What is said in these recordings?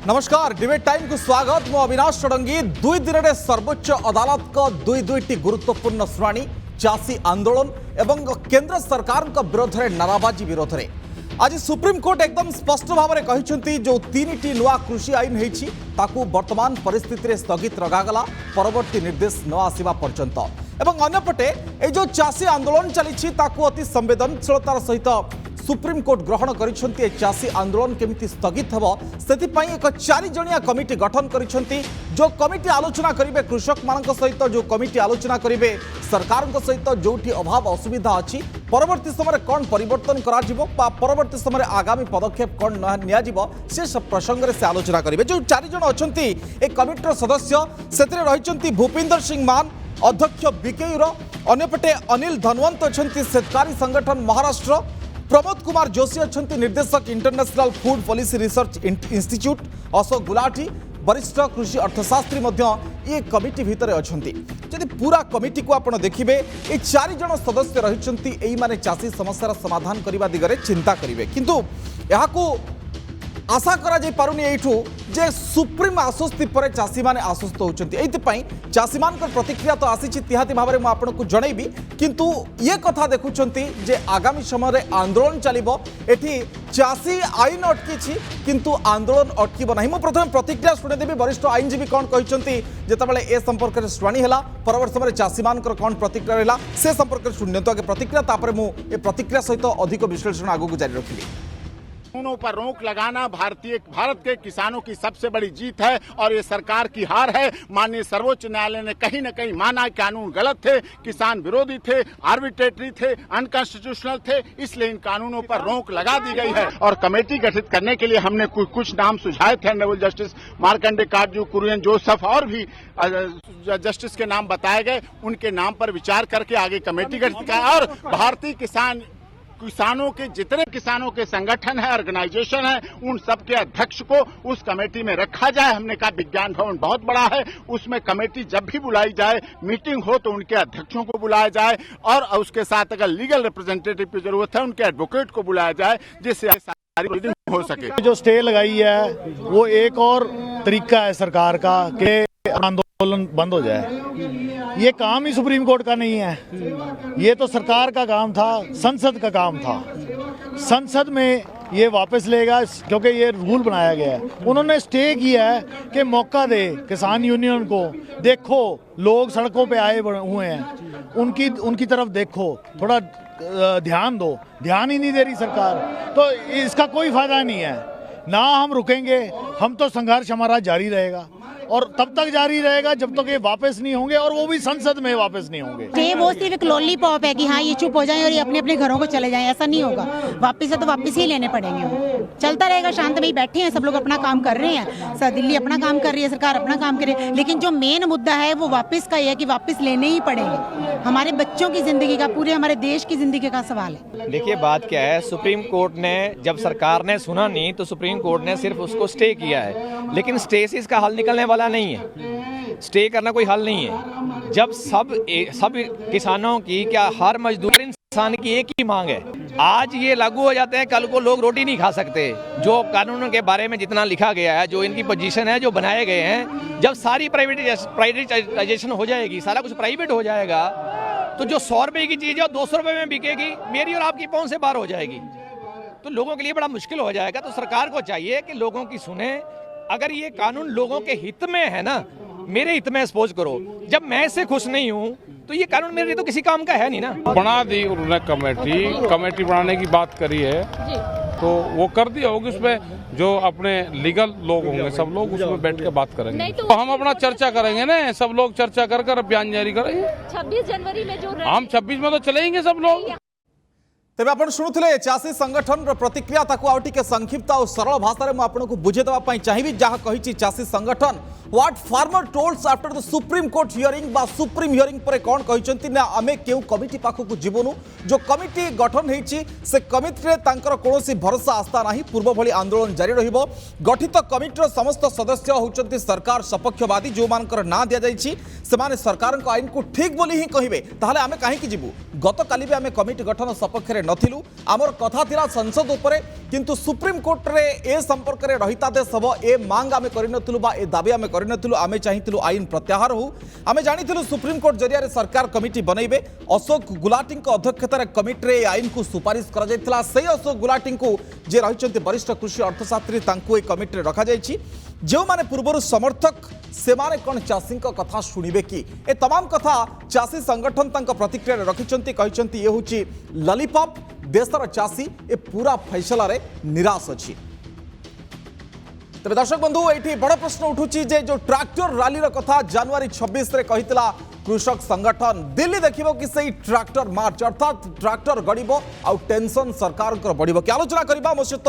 नमस्कार debate time को स्वागत मु अविनाश षडंगी दुई दिन में सर्वोच्च अदालत को दुईटी गुरुत्वपूर्ण शुणाणी चाषी आंदोलन एवं केंद्र सरकार विरोध में नाराबाजी विरोध में आज सुप्रीमकोर्ट एकदम स्पष्ट भाव में कहते जो तीन टी नुआ कृषि आईन होती वर्तमान परिस्थिति स्थगित रखागला परवर्ती निर्देश न आसवा पर्यंत एवं अन्यपटे ये जो चाषी आंदोलन चली अति संवेदनशीलतार सहित सुप्रीमकोर्ट ग्रहण करिसेंती चाषी आंदोलन केमिति स्थगित हेबो सेतिपई एक 4 जणिया कमिटी गठन करिसेंती जो कमिटी आलोचना करिवे कृषक मानक सहित जो कमिटी आलोचना करिवे सरकार सहित जोठी अभाव असुविधा अछि परवर्ती समय कौन परिवर्तन करा जिवो बा परवर्ती समय आगामी पदक्षेप कौन निया जिवो से सब प्रसंग से आलोचना करिवे जो 4 जण अछंती ए कमिटीर सदस्य सेतिरे रहिसेंती भूपिंदर सिंह मान अध्यक्ष बीकेयूर अन्यपटे अनिल धनवंत अछंती शेतकारी संगठन महाराष्ट्र प्रमोद कुमार जोशी अच्छा निर्देशक international food policy research institute Ashok Gulati वरिष्ठ कृषि अर्थशास्त्री ये कमिटी भितर अच्छा जदि पूरा कमिटी को आप देखिए ये 4 जण सदस्य रही माने चाषी समस्यार समाधान करने दिगरे चिंता करेंगे किंतु यहाँ आशा करा जाई पारुनी एठू जे सुप्रीम आश्वस्ति पर चाषी माने आश्वस्त होचंती एतिपई चाषी मान प्रतिक्रिया तो आसी तिहाती भाव में आपन को जनइबी किंतु ये कथा देखुचंती जे आगामी समय रे आंदोलन चलिबो एठी चाषी आईन अटकी किंतु आंदोलन अटकीबो नाही मु प्रथम प्रतिक्रिया सुने देबी वरिष्ठ आईनजीवी कोन कहिसंती जेतबेले ए संपर्क रे शुणाणी हला परवर्ती समय चाषी मान कोन प्रतिक्रिया रहला से संपर्क रे सुनने तो आगे प्रतिक्रिया तापर मु ए प्रतिक्रिया सहित अधिक विश्लेषण आगु को जारी रखिबी। कानूनों पर रोक लगाना भारत के किसानों की सबसे बड़ी जीत है और ये सरकार की हार है। माननीय सर्वोच्च न्यायालय ने कहीं न कहीं माना कानून गलत थे, किसान विरोधी थे, आर्बिट्रेटरी थे, अनकॉन्स्टिट्यूशनल थे, इसलिए इन कानूनों पर रोक लगा दी गई है। और कमेटी गठित करने के लिए हमने कुछ नाम सुझाए थे। ऑनरेबल जस्टिस मार्कंडे काटजू, कुरियन जोसेफ और भी जस्टिस के नाम बताए गए। उनके नाम पर विचार करके आगे कमेटी गठित की और भारतीय किसानों के जितने किसानों के संगठन है, ऑर्गेनाइजेशन है, उन सब के अध्यक्ष को उस कमेटी में रखा जाए। हमने कहा विज्ञान भवन बहुत बड़ा है, उसमें कमेटी जब भी बुलाई जाए, मीटिंग हो तो उनके अध्यक्षों को बुलाया जाए और उसके साथ अगर लीगल रिप्रेजेंटेटिव की जरूरत है उनके एडवोकेट को बुलाया जाए जिससे सारी मीटिंग हो सके। जो स्टे लगाई है वो एक और तरीका है सरकार का कि आंदोलन बंद हो जाए। ये काम ही सुप्रीम कोर्ट का नहीं है, ये तो सरकार का काम था, संसद का काम था। संसद में ये वापस लेगा क्योंकि ये रूल बनाया गया है। उन्होंने स्टे किया है कि मौका दे किसान यूनियन को, देखो लोग सड़कों पे आए हुए हैं, उनकी तरफ देखो, थोड़ा ध्यान दो। ध्यान ही नहीं दे रही सरकार, तो इसका कोई फायदा नहीं है। ना हम रुकेंगे, हम तो संघर्ष हमारा जारी रहेगा और तब तक जारी रहेगा जब तक ये वापस नहीं होंगे और वो भी संसद में वापस नहीं होंगे। ये वो सिर्फ एक लॉलीपॉप है कि हाँ ये चुप हो जाएं और ये अपने अपने घरों को चले जाएं, ऐसा नहीं होगा। वापस है तो वापस ही लेने पड़ेंगे। चलता रहेगा, शांतमयी बैठे हैं, सब लोग अपना काम कर रहे हैं, दिल्ली अपना काम कर रही है, सरकार अपना काम कर रही है, लेकिन जो मेन मुद्दा है वो वापस का ही है कि वापस लेने ही पड़ेंगे। हमारे बच्चों की जिंदगी का, पूरे हमारे देश की जिंदगी का सवाल है। देखिए बात क्या है, सुप्रीम कोर्ट ने जब सरकार ने सुना नहीं तो सुप्रीम कोर्ट ने सिर्फ उसको स्टे किया है, लेकिन स्टे से इसका हल निकलने वाला नहीं है। स्टे करना कोई हल नहीं है। जब सब किसानों की, क्या हर मजदूर इंसान की एक ही मांग है, आज ये लागू हो जाते हैं, कल को लोग रोटी नहीं खा सकते। जो कानूनों के बारे में जितना लिखा गया है, जो इनकी पोजीशन है, जो बनाए गए हैं, जब सारी प्राइवेटाइजेशन हो जाएगी, सारा कुछ प्राइवेट हो जाएगा, तो जो 100 रुपए की चीज है 200 रुपए में बिकेगी, मेरी और आपकी पहुंच से बाहर हो जाएगी, तो लोगों के लिए बड़ा मुश्किल हो जाएगा। तो सरकार को चाहिए कि लोगों की सुने। अगर ये कानून लोगों के हित में है ना, मेरे हित में सपोज करो, जब मैं इससे खुश नहीं हूँ तो ये कानून मेरे लिए तो किसी काम का है नहीं ना। बना दी उन्होंने कमेटी बनाने की बात करी है तो वो कर दिया होगी। उसमें जो अपने लीगल लोग होंगे सब लोग उसमें बैठ के बात करेंगे, तो हम अपना चर्चा करेंगे ना, सब लोग चर्चा कर बयान जारी करेंगे। 26 जनवरी में जो हम 26 में तो चलेंगे सब लोग। तेज आप शुणुले चाषी संगठन प्रतिक्रिया ताकू आउ टिके संक्षिप्त और सरल भाषा में आपको बुझेदेवाई चाहिए जहाँ कही चाषी संगठन what farmer tolds after the supreme court hearing बा सुप्रीम हियरिंग पर कौन कहते ना आम क्यों कमिटी पाखक जीवनु जो कमिटी गठन होती से कमिटी तांकर कौन भरोसा आस्था ना पूर्व भली आंदोलन जारी रहिबो गठित कमिटीर समस्त सदस्य होउचंती सरकार सपक्षवादी जो मानकर ना दिया जाइछि सेमाने सरकार को आईन को ठीक बोली ही कहिबे ताहले आमे काहे जीवु गत काली भी आमे कमिटी गठन सपक्ष रे नथिलु आमर कथा थिला संसद उपरे किंतु सुप्रीम कोर्ट रे ए संपर्क रे रहितादेश हबो ए मांग आमे करिनथिलु बा ए दाबी आमे करिनथिलु आमे चाहिथिलु आईन प्रत्याहार हो आमे जानिथिलु सुप्रीम कोर्ट जरिया रे सरकार कमिटी बनैबे अशोक गुलाटी अध्यक्षतार कमिटी रे आईन को सुपारिश करा जायतिला सेही अशोक गुलाटी जे रहिचंती वरिष्ठ कृषि अर्थशास्त्री तांको ए कमिटी रे रखा जायछि जो माने पूर्वर समर्थक से माने कौन चाषी कथा शुणिबे कि ए तमाम कथा चाषी संगठन तांको प्रतिक्रिया रखिचंती कहिचंती ये होची लॉलीपॉप देशर चाषी ए पूरा फैसला रे निराश अछि तबे दर्शक बंधु एठी बड़ प्रश्न उठुची जे जो ट्रैक्टर रैली रो कथा जनवरी 26 रे कहितला कृषक संगठन दिल्ली देखिबो कि सही ट्रैक्टर मार्च अर्थात ट्रैक्टर गड़िबो आ टेंशन सरकार को बढ़िबो कि आलोचना करबा मो सहित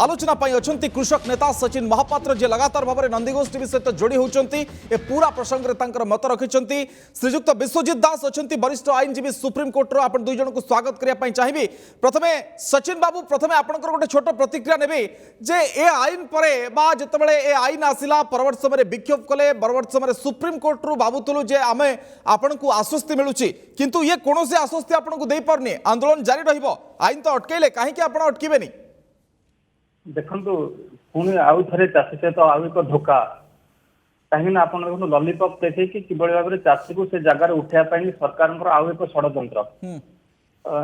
आलोचना पई अछंती कृषक नेता सचिन महापात्र जे लगातार भाबरे नंदीगोष्ठी भी सहित जोड़ी होचंती ए पूरा प्रसंग रे तांकर मत रखिचंती श्रीयुक्त विश्वजीत दास अछंती वरिष्ठ आईनजीवी सुप्रीम कोर्ट रो आपण दुई जन को स्वागत करिया पई चाहिबी प्रथमे सचिन बाबू प्रथमे आपनकर गोटे छोट प्रतिक्रिया नेबे जे ए आईन परे बा जतबेले ए आईन आसिला परवर्त समय विक्षोभ कले परवर्त समय सुप्रीम कोर्ट रो बाबूतलु जे आमे आपण को आश्वस्ति मिलुची किंतु ये कौन से आश्वस्ति आपण को दे पारनी आंदोलन जारी रहिबो आईन तो अटकेले काहे कि आपण अटकीबेनी देखंतु पुणी आउ थरे चाषी सहित आउ एक धोखा कहीं आपण देखो लॉलीपॉप देखे कि किबळे भाबरे चाषी को से जगह उठाया पाई सरकार आउ एक षडयंत्र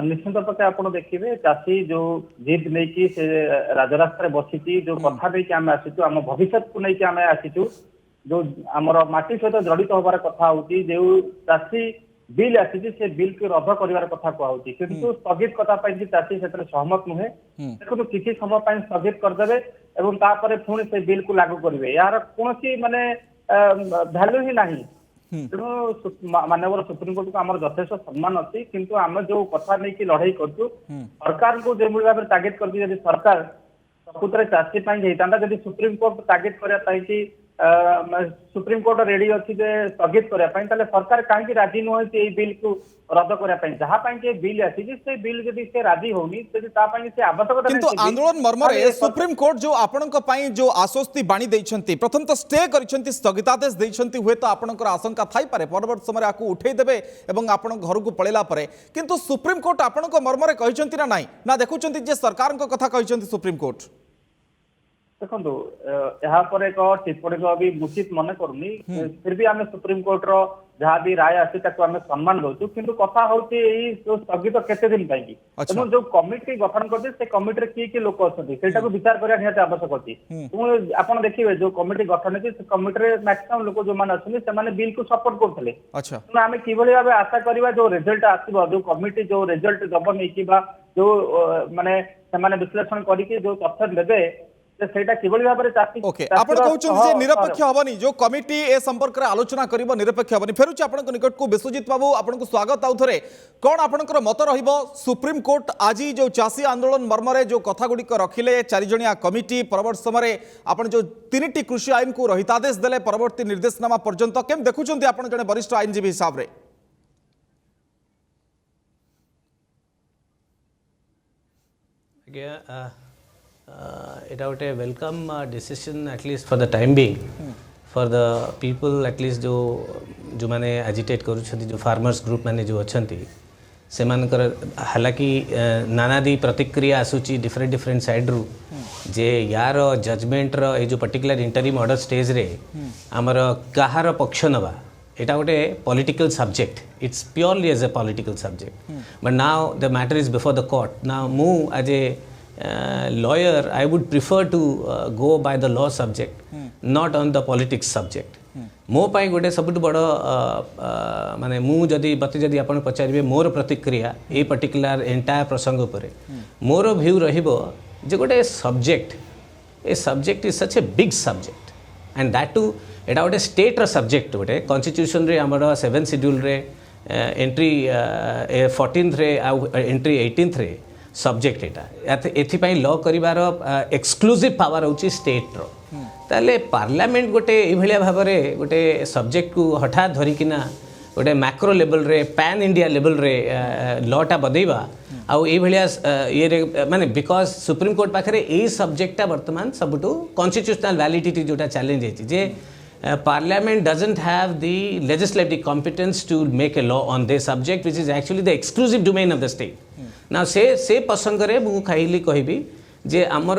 निश्चित पक्षे आपण देखिबे चाषी जो जिद नहीं कि से राजरास्ता रे बसिची जो कथा नहीं कि आमे आसीचु हम भविष्य को नहीं कि आमे आसीचु जो आमर माटी सहित जड़ित होबार कथा होची जो चाषी बिल आसी से बिल के रद्द कर कथा कहूँ किंतु स्थगित कथा चाषी से सहमत नुहे देखो किसी समय पर स्थगित करदे एवं तापर पुणी से बिल को लागू करेंगे यार कौन माने भैल्यू ही नहीं तेणु माननीय सुप्रीम कोर्ट को आम यथेष सम्मान अच्छी किंतु आम जो कथा नहीं कि लड़ाई करूँ सरकार को जो भाव में टार्गेट कर सरकार प्रकृत चाषी जाता जब सुप्रीम कोर्ट टार्गेट करने सुप्रीम कोर्ट रेडी अच्छी स्थगित करने सरकार कहीं राजी नुहे बिल को रद्द करने जहाँ बिल आसी बिल जब से राजी होनी से आवश्यकता किंतु आंदोलन मर्मरे सुप्रीम कोर्ट जो आपनक पई जो आश्वस्ति बाणी दैछंती प्रथम तो स्टे करिसंती स्थगितादेश दैछंती हुए तो आपनकर आशंका थाई पारे परवर्त समय आकु उठै देबे एवं आपन घर को पळेला परे किंतु सुप्रीम कोर्ट आपनक मर्मरे कहिसंती ना नाही ना देखुचंती जे सरकार को कथा कहिसंती सुप्रीम कोर्ट देखो यहाँ पर एक टिप्पणी को भी उचित मन करूनी फिर भी आम सुप्रीम कोर्ट रो जहाँ भी राय आसी आम सम्मान दौचु किंतु कथा हूँ स्थगित केते दिन तेणु जो कमिटी गठन करते कमिटी किए लोक अच्छा विचार करने निहत आवश्यक अच्छी आप देखिए जो कमिटी गठन है कमिटी मैक्सिमम लोक जो मैंने अच्छे बिल को सपोर्ट करते आम कि भाव आशा करवा जो रिजल्ट आसो जो कमिटी जो रिजल्ट दब नहीं जो माने विश्लेषण करके जो तथ्य देवे निरपेक्ष हबनी जो कमिटी ए संपर्क आलोचना करिबो निरपेक्ष हबनी फेरुछि आपनक निकट को विश्वजीत बाबू आपनक स्वागत आउ थरे कोन आपनकर मत रहिबो सुप्रीम कोर्ट आज जो चाषी आंदोलन मर्मरे जो कथा गुडी रखिले चारि जणिया कमिटी परवर्त समय आपन जो तीनटी कृषि आईन को रहितादेश देले परवर्ती निर्देशनामा पर्यंत केम देखुछन्ती आपन जने वरिष्ठ आईनजीवी हिसाब रे it out a welcome decision at least for the time being for the people at least जो माने agitate करू छथि जो farmers group माने जो अछंती से मानकर हालांकि नानादी प्रतिक्रिया आसुची डिफरेंट साइड रू जे यार जजमेंट रो ए जो पर्टिकुलर इंटरिम ऑर्डर स्टेज रे हमर कहार पक्ष नबा एटा गोटे political subject it's purely as a political subject but now the matter is before the court now मू as a lawyer I would prefer to go by the law subject not on the politics subject मो पाई गोटे सबुठ बड़ माने मु जदि बते जदि आपण पचारिबे मोर प्रतिक्रिया ए पर्टिकुलर एंटायर प्रसंग उपरे मोर व्यू रहिबो जे गोटे सब्जेक्ट ए subject is such a big subject and that too एटा गोटे स्टेट रो सब्जेक्ट गोटे कॉन्स्टिट्यूशन रे हमर 7 शेड्यूल रे एंट्री 14th रे एंट्री 18th रे सब्जेक्ट एटा एथि पई लॉ करिवार एक्सक्लूसिव पावर होची स्टेट रो ताले पार्लियामेंट गोटे ये भाव में गोटे सब्जेक्ट को हठात धरिकिना गोटे मैक्रो लेवल रे पैन इंडिया लेवल रे लॉटा बदेवा आउ ये ये माने बिकॉज सुप्रीम कोर्ट पाखे यही सब्जेक्टा वर्तमान सबुठू कॉन्स्टिट्यूशनल वैलिडिटी जोटा चैलेंज है जे Parliament doesn't have the legislative competence to make a law on this subject, which is actually the exclusive domain of the state. Now, से प्रसंग रे मु खाइली कहबी जे आमर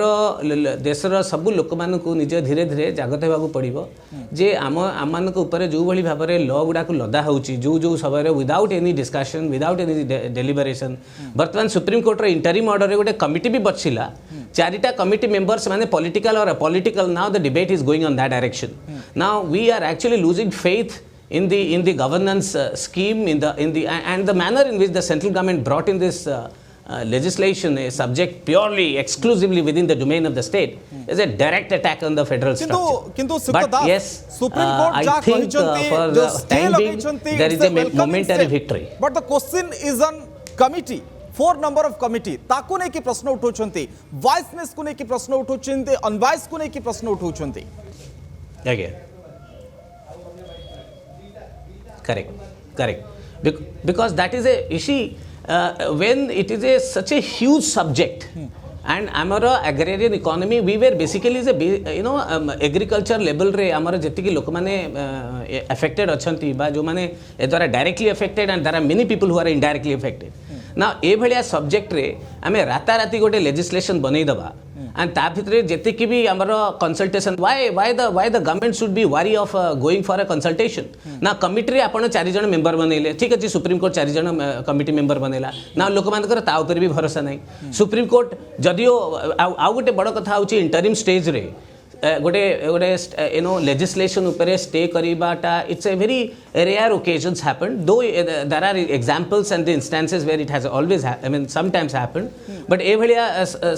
देशर सबू लोक मानक निज धीरे धीरे जागत होगा पड़ो जे आम ऊपर जो भाई भाव में लॉ गुड़ा लदा होची जो समय without any discussion without any deliberation बर्तमान सुप्रीम कोर्ट इंटरिम ऑर्डर गोटे कमिटी भी बचिला चारिटा कमिटी मेंबर्स माने पॉलिटिकल और apolitical now the debate is going on that direction now we are actually losing faith in the governance scheme in the and the manner in which the central government brought in this legislation a subject purely exclusively within the domain of the state is a direct attack on the federal structure किंतु but yes supreme court I जा think for the time being there is a momentary victory but the question is on committee 4 number of committee ताकू नै कि प्रश्न उठौछंती वाइसनेस को नै कि प्रश्न उठौछंती अनवाइस को नै कि प्रश्न उठौछंती again correct because that is a you see when it is such a huge subject and our agrarian economy we were basically is a agriculture level re amara jetiki lok mane affected achanti ba jo mane e द्वारा directly affected and there are many people who are indirectly affected now A भलिया subject रे आमे राता राती गोटे legislation बनै दबा and ता भितरे जेतिकी भी हमरो consultation why the government should be wary of going for a consultation ना कमिटी रे आपण 4 जण मेंबर बनेले ठीक अछि सुप्रीम कोर्ट 4 जण कमिटी मेंबर बनेला ना लोक मानकर ता ऊपर भी भरोसा नै सुप्रीम कोर्ट जदियो आ गोटे बड़ कथा होची इंटरिम स्टेज रे गोटे legislation उपरे स्टे करिबाटा it's a very rare occasions happen though there are examples and the instances where it has always sometimes happened but ए भलिया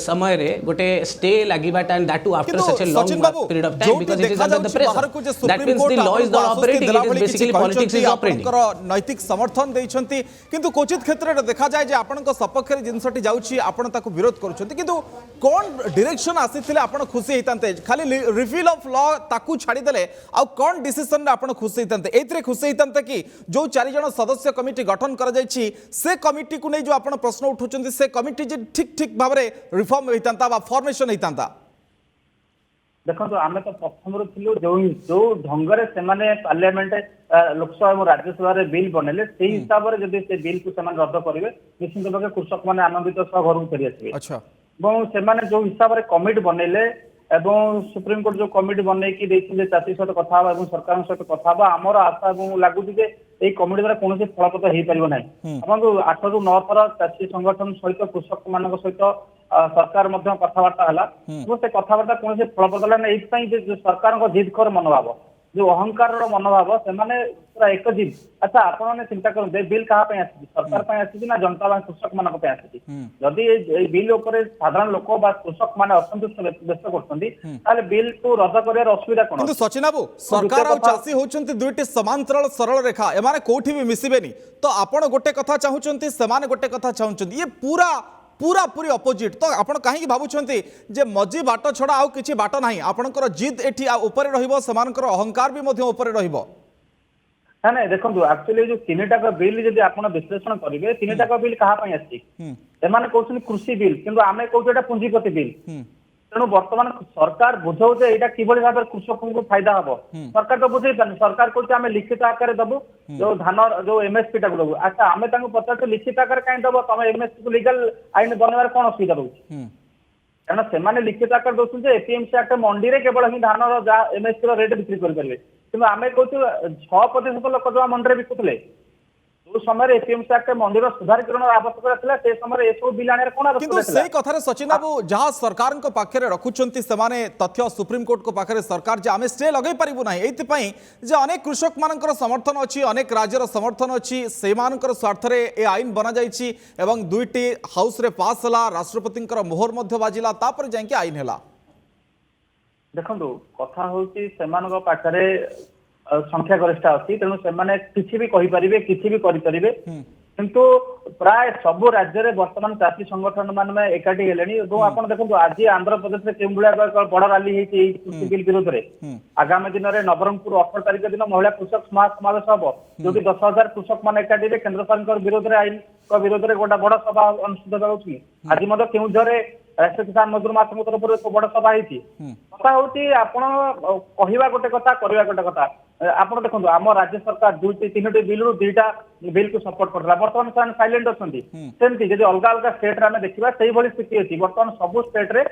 समय रे गोटे stay लागिबाटा and that too after such a long period of time because it is under the pressure that means the law is not operating it is basically politics is operating नैतिक समर्थन दैछंती किंतु कोचित क्षेत्र रे देखा जाय जे आपन को सपक्ष रे जिंसटी जाउची आपन ताको विरोध करूछंती किंतु कोन डायरेक्शन आसीथिले आपन खुशी हेतांते खाली रिफिल ऑफ लॉ ताकू छाड़ी देले आ कोन डिसीजन रे आपन खुशी हेतांते एतरे खुशी हेतांते कि जो 4 जण सदस्य कमिटी गठन कर जायछि से कमिटी को नै जो आपन प्रश्न उठुछंती से कमिटी जे ठीक भाव रे रिफॉर्म हेतांता बा फॉर्मेशन हेतांता देखो आम तो प्रथम थिलु जो ढंग से सेमाने पार्लियामेंट लोकसभा और राज्यसभा रे बिल बनेले से हिसाब रे जदि से बिल को सेमान रद्द करिवे निश्चित भाव कृषक माने आनंदित सह घर फेरी आसबे अच्छा और सेमाने जो हिसाब रे कमिटी बनेले एवं सुप्रीम कोर्ट जो कमिटी बनई कि चाषी सहित कथा और सरकार सहित कथा आमर आशा लगुच कमिटी द्वारा कौन फलप्रद हो पार ना आप 8 ରୁ 9 थर चाषी संगठन सहित कृषक मान सहित सरकार कथबार्ता है से कथबार्ता कौन फलप्रद है ये सरकार जिदखोर मनोभाव जो अहंकार मनोभाव से पूरा एक जिद अच्छा आपने चिंता करते बिल क्या सरकार आसी ना जनता कृषक मान जदि बिल साधारण लोक कृषक मैंने असंतुष्ट व्यक्त कर बिल को रद्द कर असुविधा कौन सचिन बाबू सरकार और चाषी होती दुईटी समांतराल सरल रेखा एमाने कोठी भी मिसिबेनी तो आपण गोटे कथा चाहूचंती सेमाने गोटे कथा चाहूचंती ये पूरा पूरा पूरी अपोजिट तो आपण कहीं भावुंट जे मजी बाट छड़ा आउ किछि बाट नाही आपणकर जिद एठी ऊपर रहिबो समानकर अहंकार भी मध्य ऊपर रहिबो ना ना देखो एक्चुअली जो 3टा बिल जदि आपण विश्लेषण करिवे 3टा बिल कहा पई आछि एमाने कहउछन कृषि बिल किंतु आमे कहउछ एटा पुंजीपति बिल तेणु वर्तमान सरकार बुझाऊ यहाँ किभली भाव कृषक को फायदा हम सरकार तो बुझे पारे सरकार कहते आम लिखित आकार दबु जो धान जो एमएसपी टाक दबु अच्छा आम पचार लिखित आकार कहीं दब तुम एमएसपी को लीगल आईन बनवार कौन असुविधा रोचे कारण से लिखित आकार दौरान एपीएमसी एक्ट मंडी में केवल ही धान एमएसपी रेट बिक्री करेंगे कि आम कहूँ 6% लोक जो मंडी में बिकुले जो समय एपीएमसी एक्ट मंदिर सुधारीकरण आवश्यकता थिला से समय ए सब बिल आने कोन आवश्यकता किंतु सेही कथारे सचिन बाबू जहां सरकार को पाखरे रखुचंती सेमाने तथ्य सुप्रीम कोर्ट को पाखरे सरकार जे आमे स्टे लगै परिबु नाही एति पई जे अनेक कृषक मानकर समर्थन अछि अनेक राज्यर समर्थन अछि से मानकर स्वार्थ रे ए आईन बना जाईछि एवं दुईटी हाउस रे पास हला राष्ट्रपतिंकर मोहर मध्य बाजिला तापर जांके आईन हला देखंतु कथा होछि सेमानक पाखरे संख्या गरिष्ठा अच्छी तेणु से किसी भी कही पारे किसी भी करें किंतु प्राय सब राज्य में वर्तमान चाषी संगठन मान एकाठी हेलेनी आपण देखो आज आंध्र प्रदेश में केउं भलिया एक बड़ रैली हेची कृषि बिल विरोध में आगामी दिन में नवरंगपुर 18 तारिख दिन महिला कृषक समावेश हम जो 10,000 कृषक मान एकाठी केंद्र सरकार विरोध में आईन विरोध में गोटा बड़ सभा अनुष्ठित होगी आज केउझर राष्ट्रीय किसान मजदूर महासंघ तरफ एक बड़ सभा होती कथा हूँ आपण कहवा गोटे कथा करवा गोटे कथा आप देखो आम राज्य सरकार 2-3 बिल रू 2टा बिल को सपोर्ट कर बर्तमान साइलेंट अच्छा सेमती जब अलग अलग स्टेट में देखा से स्थिति अच्छी बर्तमान सब स्टेट रे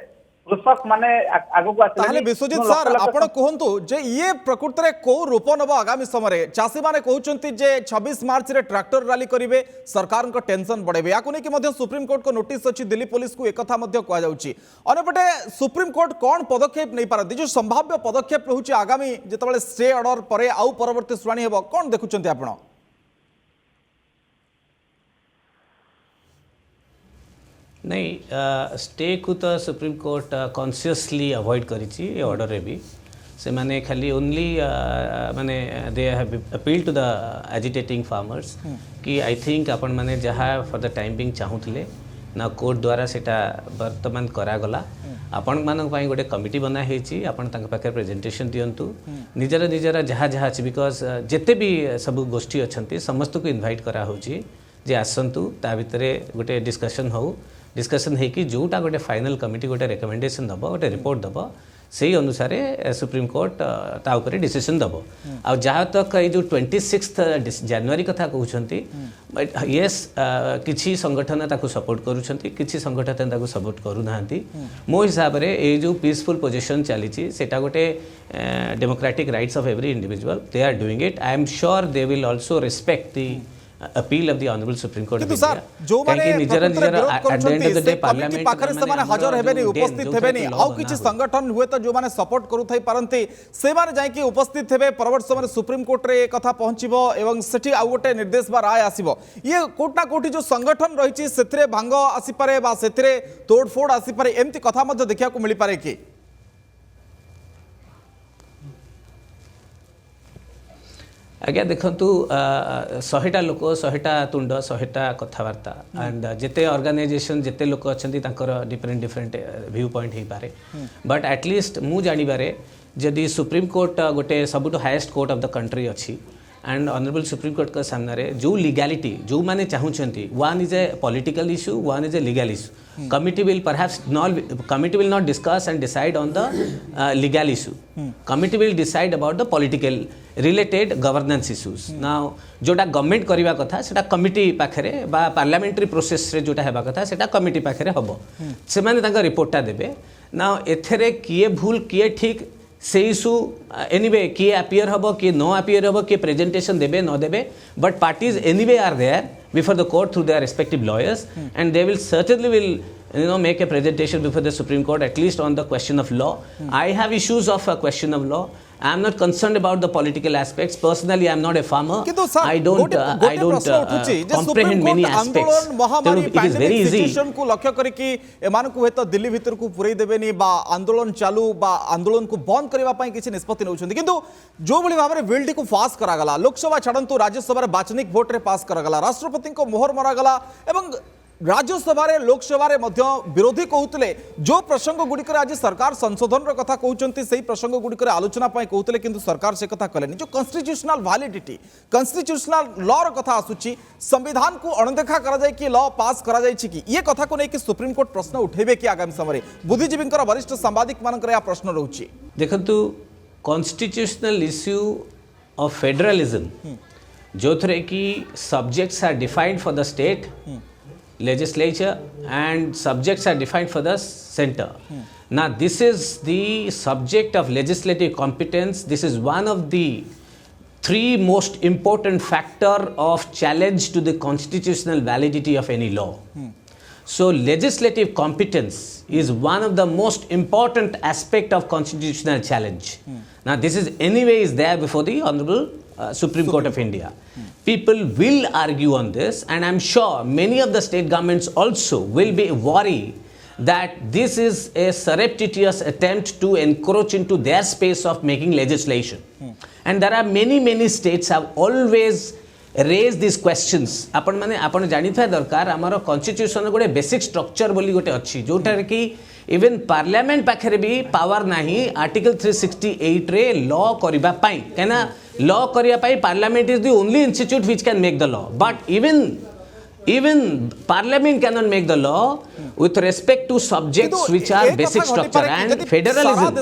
कृषक माने आगो को ताहले विश्वजीत सर आपण कहंतु जे ये प्रकृति रे को रूप नब आगामी समय चाषी माने कहउचंती जे 26 मार्च रे ट्रैक्टर रैली करिवे सरकार को टेंशन बढ़ेबे याकु नै कि मध्य सुप्रीम कोर्ट को नोटिस अछि दिल्ली पुलिस को एक कथा मध्य कहा जाउची अनेपटे सुप्रीम कोर्ट कोन पदक्षेप नै पारती जो संभाव्य पदक्षेप रहउची आगामी जेतबेले स्टे ऑर्डर परे आउ परवर्ती शुनानी हेबो कोन देखुचंती आपण नहीं स्टे को तो सुप्रीम कोर्ट कॉन्शियसली अवॉइड करिछि ए ऑर्डर रे भी से माने खाली ओनली माने they have appeal to the agitating farmers कि आई थिंक आपण माने जहाँ फॉर द टाइम बिंग चाहूले ना कोर्ट द्वारा सेटा वर्तमान करा गला आपण मानक पई गोटे कमिटी बना हेछि आपण तांक पाखे प्रेजेंटेशन दियंतु निजर निजर जहाँ जहाँ अछि बिकॉज जेते भी सब गोष्ठी अछंती समस्त को इनवाइट करा होछि जे आसंतु ता भितरे गोटे डिस्कशन हो डिस्कशन है कि जोटा गोटे फाइनल कमिटी गोटे रिकमेंडेशन दब गोटे रिपोर्ट दब से अनुसार सुप्रीम कोर्ट ता ऊपर डिसीजन दब आ जहाँ तक ये जो 26 जनवरी कथा कहते येस किसी संगठन ताको सपोर्ट करुछंती किसी संगठन ताको सपोर्ट करूना मो हिसाब रे ये जो पीसफुल पोजिशन चली सेटा गोटे democratic rights of every individual they are doing it I am sure they will also respect the appeal of the honourable supreme court किंतु सर जो माने निजर निजर at the end of the day parliament पाखरे से माने हाजर हेबेनी उपस्थित हेबेनी आउ किछि संगठन हुए तो जो माने सपोर्ट करू थाई पारंती से माने जाय कि उपस्थित हेबे परवर्त समय सुप्रीम कोर्ट रे कथा पहुंचीबो एवं सेठी आउ गोटे निर्देश बा राय आसीबो ये कोटना कोठी जो संगठन रहिछि सेथरे भांग आसी पारे बा सेथरे तोड़फोड़ आसी पारे एम्ति कथा मध्ये देखिया को मिली पारे कि आज्ञा देखु 100टा लोक 100टा तुंड 100टा कथबार्ता एंड जिते ऑर्गेनाइजेशन जिते लोक अच्छा डिफरेंट डिफरेंट व्यू पॉइंट हो पारे बट एटलिस्ट मु जानिबारे जदि सुप्रीम कोर्ट गोटे सबुठ highest court of the country अच्छी एंड ऑनरेबल सुप्रीम कोर्ट का सामने जो लीगैलिटी जो माने चाहूँगी one is a political issue one is a legal issue committee will not discuss and decide on the legal issue. Committee will decide about the political related governance issues. Now जोटा government करवा कथा सेटा committee पाखरे बा parliamentary process रे जोटा हेबा कथा सेटा कमिटी पाखरे हबो से माने ताका रिपोर्टटा देबे ना एथरे किए भूल किए ठीक से इशू एनीवे किए अपीयर हबो कि नो अपीयर हबो कि प्रेजेंटेशन देबे न देबे but parties anyway are there before the court through their respective lawyers and they will certainly make a presentation before the Supreme Court at least on the question of law. I have issues of a question of law. I am not concerned about the political aspects. Personally, I am not a farmer. I don't comprehend many aspects. It is very easy. को लक्ष्य करके एमान को हेत दिल्ली भीतर को पुरई देबेनी बा आंदोलन चालू बा आंदोलन को बंद करबा पई किछि निष्पत्ति नउछन्ती किंतु जो भली भाबरे बिल टी को पास करा गला लोकसभा छडंतु राज्यसभा रे वाचनिक वोट रे पास करा गला राष्ट्रपति को मोहर मरा गला एवं राज्यसभा लोकसभा विरोधी कहते जो प्रसंग गुड़िक आज सरकार संशोधन कथा कहते से प्रसंग गुड़िक आलोचना कहते किंतु सरकार से कथा कले जो कन्स्टिट्यूशनल वैलिडिटी कन्स्टिट्यूशनल लॉ कथा आसूची संविधान को अणदेखा करा कि लॉ पास करा कि ये कथा को लेकिन सुप्रीम कोर्ट प्रश्न उठेबे कि आगामी समय बुद्धिजीवी वरिष्ठ सांबादिक मान प्रश्न रोचे देखु कॉन्स्टिट्यूशनल इश्यू ऑफ फेडरलिज्म जो थे कि subjects are defined for the state legislature and subjects are defined for the center. Now this is the subject of legislative competence. This is one of the three most important factor of challenge to the constitutional validity of any law. So legislative competence is one of the most important aspect of constitutional challenge. Now this is anyway is there before the Honorable Supreme Court of India. People will argue on this and I'm sure many of the state governments also will be worried that this is a surreptitious attempt to encroach into their space of making legislation. And there are many states have always raise this questions आपण माने आपण जानि था दरकार हमर constitution गोटे basic structure बोली गोटे अछि जोटार कि इवन पार्लियामेंट पाखरे भी पावर नाही आर्टिकल 368 रे लॉ करिबा पई केना लॉ करिया पई parliament is the only institute which can make the law but even parliament cannot make the law with respect to subjects which are basic structure and federalism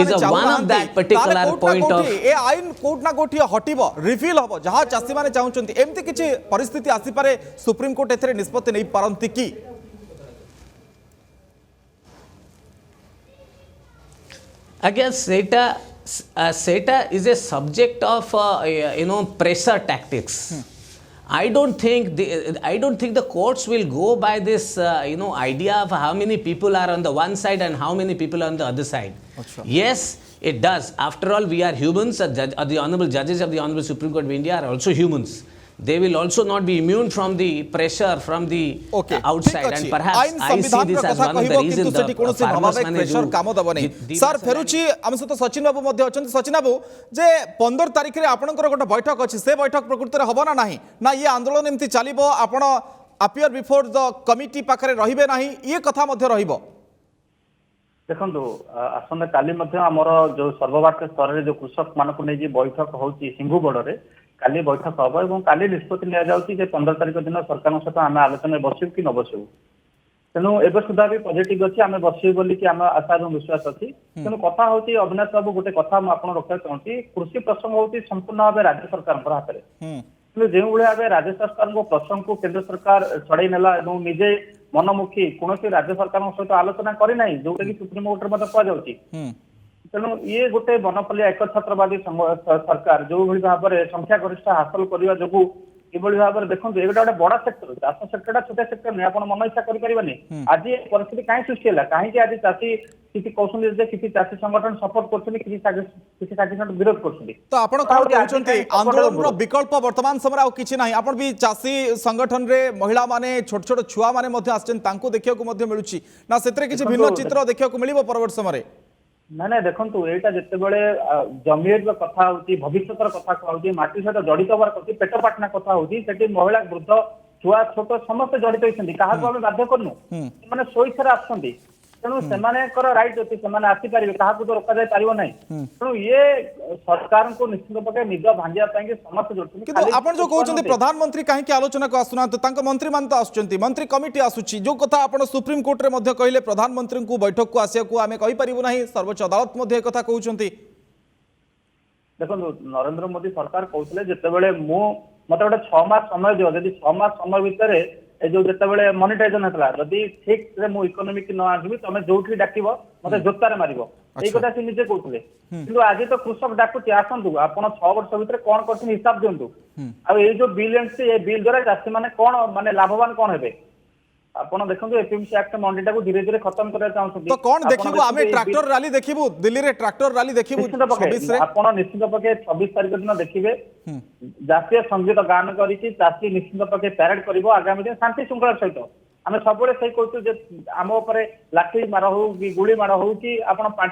is a one of that particular point of ए आईन court ना कोठी हटिबो refill हबो जहां चासी माने चाहुचंती एम्ति किछि परिस्थिति आसी पारे सुप्रीम कोर्ट एथरे निष्पत्ति नै पारंती की again seta is a subject of pressure tactics. I don't think the courts will go by this idea of how many people are on the one side and how many people are on the other side. Achha. Yes, it does. After all, we are humans. The honorable judges of the Honorable Supreme Court of India are also humans. They will also not be immune from the pressure from the outside, and perhaps I see this as one of the reasons the farmers pressure काम दब नै sir फेरुची हम सहित सचिन बाबू मध्ये अछन सचिन बाबू जे 15 तारिख रे आपनकर गोटे बैठक अछि से बैठक प्रकृति रे हबो ना नाही ना ये आंदोलन एम्ति चलिबो आपण अपियर बिफोर द कमिटी पाखरे रहिबे नाही ये कथा मध्ये रहिबो देखंतु आसंता काली मध्ये हमर जो सर्वभारतीय स्तर रे जो कृषक मानको नै जे बैठक होउची सिंघुगड रे काली बैठक हम और काली निष्पत्ति लिया जाउची जे 15 तारिख दिन सरकार सहित आम आलोचना बसू कि न बसू तेणु एवं सुधा भी पॉजिटिव अच्छी आम बसू बोली आम आशा और विश्वास अच्छी तेणु कथा हूँ अविनाश बाबू गोटे कथा मुझे रखा चाहूँगी कृषि प्रसंग हूँ संपूर्ण भाव राज्य सरकार हाथ में कि जो भाव राज्य सरकार प्रसंग को केंद्र सरकार छड़े नेला निजे मनमुखी कौन राज्य सरकार सहित आलोचना करना जोटा कि सुप्रीम कोर्ट में कहुच्छी तेणु ये गोटे बनपलिया एक छत्रवादी सरकार जो भाव में संख्या गरिष्ठ हासिल करने जो किभली भाव में देखो ये गोटे बड़ा सेक्टर चाष सेक्टर छोटा सेक्टर नहीं आप मन इच्छा करें आज परिस्थिति कहीं सृष्टि है कहीं आज चाषी किसी कहते किसी चाषी संगठन सपोर्ट कर विरोध कर आंदोलन विकल्प वर्तमान समय किसी ना आप भी चाषी संगठन रे महिला माने छोट छोट छुआ माने देखा मिलूँ ना से भिन्न चित्र देखा मिल परवर्त समय ना देखो यहाँ जिते जमीर कथा भविष्य कथा कहूँ माटी सहित जड़ित हबार कथी पेट पाटना कथा हूँ महिला वृद्ध छुआ छोट समस्त जड़ित होती क्या आम बाध्य करनु मैंने स्वेच्छा आसुँच तेणु से रईट अच्छी से आसीपारे क्या तो रोक जाए पार ना तेणु ये सरकार को निश्चित पक्ष निज भांगे समस्त जो प्रधानमंत्री कहीं आलोचना को आसुना मंत्री मान तो आसुच्च मंत्री कमिटी आसूची जो कथा आप सुप्रीम कोर्ट में कहले प्रधानमंत्री को बैठक को आसिया आम कहीपरू ना सर्वोच्च अदालत एक कहते देखो नरेंद्र मोदी सरकार कहते जिते मत गोटे 6 मास समय दियो यदि 6 मास समय भितर जो जिते मनिटाइजेशन होता जदि ठीक से मु इकोनॉमिक न आसबि तुम जो डाक मत जोतार मार ये कथा से निजे कहते कि आज तो कृषक डाकुची आसतु आप 6 वर्ष भर कौन कर हिसाब दिंतु आ जो बिल ये बिल द्वारा चाषी मैंने कौन माने लाभवान कौन हे आपण देखो एपीएमसी एक्ट मंडीटा को धीरे धीरे खत्म करना चाहते तो कौन देखिबो आमे ट्रैक्टर रैली देखिबो दिल्ली रे ट्रैक्टर रैली देखिबो 26 रे आपण निश्चित पक्षे 26 तारिख दिन देखिबे जातीय संगीत गान करिछि चाषी निश्चित पक्षे पैरेड करिवो आगामी दिन शांति श्रृंखला सहित आम सब कहूँ आम उपर लाठी माड़ हो कि गुड़ी माड़ हो कि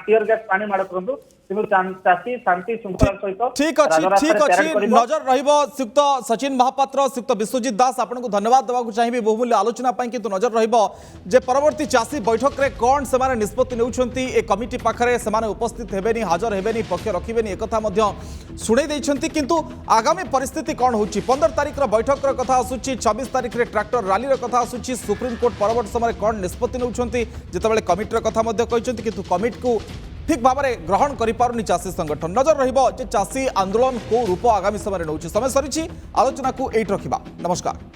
टीयर गैस पानी माड़ करूँ चाषी शांति श्रृंखला सहित ठीक अच्छी नजर श्रीयुक्त सचिन महापात्र श्रीयुक्त विश्वजित दास आपको धन्यवाद देवाक चाहिए बहुमूल्य आलोचना किंतु नजर रे परवर्ती चाषी बैठक में कौन से निष्पत्ति नेउछंती ए कमिटी पाखरे से उपस्थित हेबेनी हाजर हेबेनी पक्ष रखिबेनी एक कथा शुणे देइछंती किंतु आगामी परिस्थिति कौन होची 15 तारिख बैठक कथा आसुची 26 तारिख रे ट्रैक्टर रैली कथा आसुची सुप्रीम कोर्ट परवर्त समय कौन निष्पत्ति नेउछंती जेतेबेले कमिटीर कथा कहते किंतु कमिटी को ठीक भाव में ग्रहण करिपारुनी चाषी संगठन नजर रहिबो जे चाषी आंदोलन को रूप आगामी समय नौछि समय सरीछि आलोचना को एट रखिबा नमस्कार।